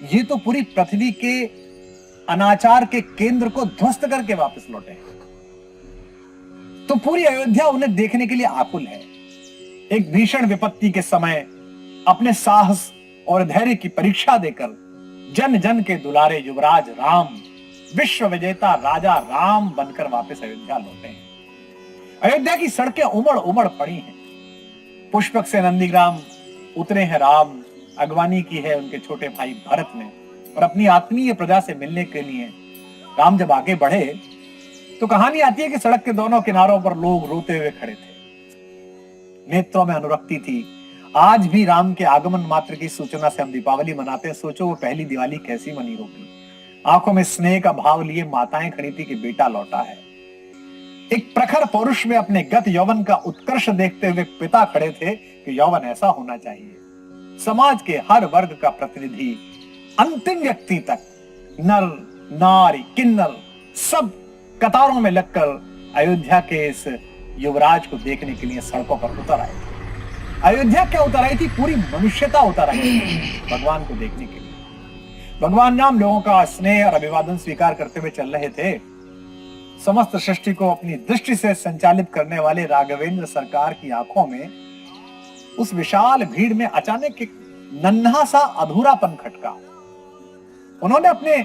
ये तो पूरी पृथ्वी के अनाचार के केंद्र को ध्वस्त करके वापस लौटे हैं। तो पूरी अयोध्या उन्हें देखने के लिए आकुल है। एक भीषण विपत्ति के समय अपने साहस और धैर्य की परीक्षा देकर जन जन के दुलारे युवराज राम, विश्व विजेता राजा राम बनकर वापस अयोध्या लौटे हैं। अयोध्या की सड़कें उमड़ उमड़ पड़ी हैं। पुष्पक से नंदीग्राम उतरे हैं राम, अगवानी की है उनके छोटे भाई भरत ने, और अपनी आत्मीय प्रजा से मिलने के लिए राम जब आगे बढ़े तो कहानी आती है कि सड़क के दोनों किनारों पर लोग रोते हुए खड़े थे। नेत्रों में अनुरक्ति थी। आज भी राम के आगमन मात्र की सूचना से हम दीपावली मनाते हैं। सोचो वो पहली दिवाली कैसी मनी होगी। आंखों में स्नेह का भाव लिए माताएं खड़ी थी कि बेटा लौटा है। एक प्रखर पौरुष में अपने गत यौवन का उत्कर्ष देखते हुए पिता खड़े थे कि यौवन ऐसा होना चाहिए। समाज के हर वर्ग का प्रतिनिधि अंतिम व्यक्ति तक, नर नारी किन्नर सब कतारों में लगकर अयोध्या के इस युवराज को देखने के लिए सड़कों पर उतर आए थे। अयोध्या क्या उतर आई थी, पूरी मनुष्यता उतर आई थी भगवान को देखने के लिए। भगवान राम लोगों का स्नेह और अभिवादन स्वीकार करते हुए चल रहे थे। समस्त सृष्टि को अपनी दृष्टि से संचालित करने वाले राघवेंद्र सरकार की आंखों में उस विशाल भीड़ में अचानक एक नन्हा सा अधूरापन खटका। उन्होंने अपने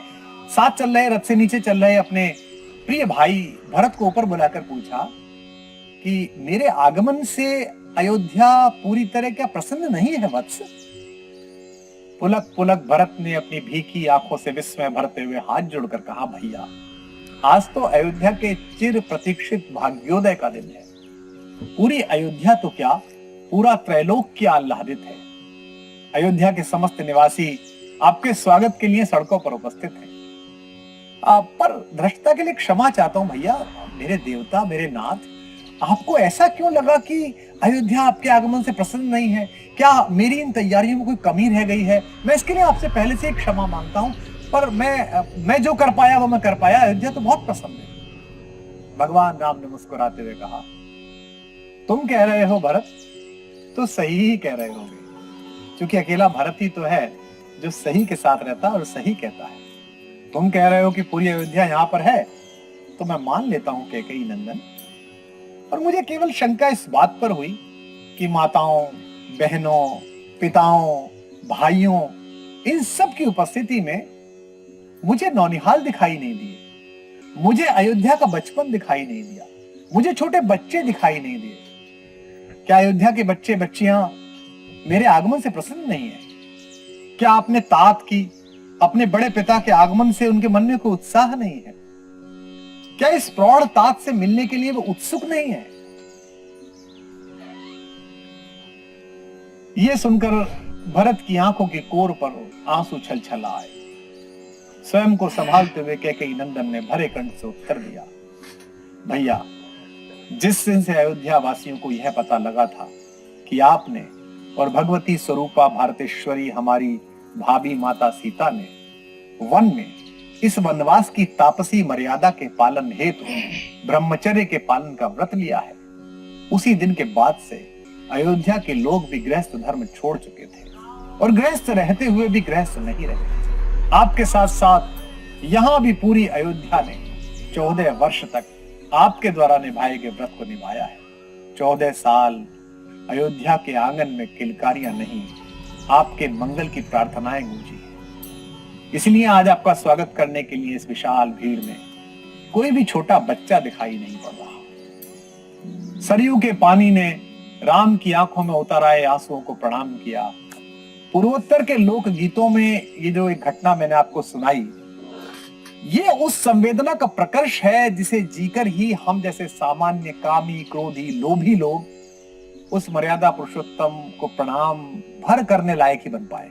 साथ चल रहे, रथ से नीचे चल रहे अपने प्रिय भाई भरत को ऊपर बुलाकर पूछा कि मेरे आगमन से अयोध्या पूरी तरह क्या प्रसन्न नहीं है वत्स? पुलक पुलक भरत ने अपनी भीगी आंखों से विस्मय भरते हुए हाथ जोड़कर कहा, भैया आज तो अयोध्या के चिर प्रतीक्षित भाग्योदय का दिन है। पूरी अयोध्या तो क्या, पूरा त्रैलोक्य आह्लादित है। अयोध्या के समस्त निवासी आपके स्वागत के लिए सड़कों पर उपस्थित हैं। पर धृष्टता के लिए क्षमा चाहता हूं भैया, मेरे देवता, मेरे नाथ, आपको ऐसा क्यों लगा कि अयोध्या आपके आगमन से प्रसन्न नहीं है? क्या मेरी इन तैयारियों में कोई कमी रह गई है? मैं इसके लिए आपसे पहले से क्षमा मांगता हूं, पर मैं जो कर पाया वो मैं कर पाया। अयोध्या तो बहुत प्रसन्न है। भगवान राम ने मुस्कुराते हुए कहा, तुम कह रहे हो भरत तो सही ही कह रहे होगे, क्योंकि अकेला भरत ही तो है जो सही के साथ रहता और सही कहता है। तुम कह रहे हो कि पूरी अयोध्या यहां पर है, तो मैं मान लेता हूं कैकेयी नंदन। और मुझे केवल शंका इस बात पर हुई कि माताओं, बहनों, पिताओं, भाइयों, इन सब की उपस्थिति में मुझे नौनिहाल दिखाई नहीं दिए, मुझे अयोध्या का बचपन दिखाई नहीं दिया, मुझे छोटे बच्चे दिखाई नहीं दिए। क्या अयोध्या के बच्चे बच्चियां मेरे आगमन से प्रसन्न नहीं है? क्या अपने तात की, अपने बड़े पिता के आगमन से उनके मन में कोई उत्साह नहीं है? क्या इस प्रौढ़ तात से मिलने के लिए वो उत्सुक नहीं है? यह सुनकर भरत की आंखों की कोर पर आंसू छलछल आए। स्वयं को संभालते हुए कैकेयी नंदन ने भरे कंठ से उत्तर दिया, भैया जिस दिन से अयोध्या वासियों को यह पता लगा था कि आपने और भगवती स्वरूपा भारतेश्वरी हमारी भाभी माता सीता ने वन में इस वनवास की तापसी मर्यादा के पालन हेतु ब्रह्मचर्य के पालन का व्रत लिया है, उसी दिन के बाद से अयोध्या के लोग भी गृहस्थ धर्म छोड़ चुके थे और गृहस्थ रहते हुए भी गृहस्थ नहीं रहे। आपके साथ साथ यहां भी पूरी अयोध्या ने 14 वर्ष तक आपके द्वारा निभाए गए व्रत को निभाया है। 14 साल अयोध्या के आंगन में किलकारियां नहीं, आपके मंगल की प्रार्थनाएं गूंजी है। इसलिए आज आपका स्वागत करने के लिए इस विशाल भीड़ में कोई भी छोटा बच्चा दिखाई नहीं पड़ रहा। सरयू के पानी ने राम की आंखों में उतर आए आंसुओं को प्रणाम किया। पूर्वोत्तर के लोक गीतों में ये जो एक घटना मैंने आपको सुनाई, ये उस संवेदना का प्रकर्ष है जिसे जीकर ही हम जैसे सामान्य कामी, क्रोधी, लोभी लोग उस मर्यादा पुरुषोत्तम को प्रणाम भर करने लायक ही बन पाए।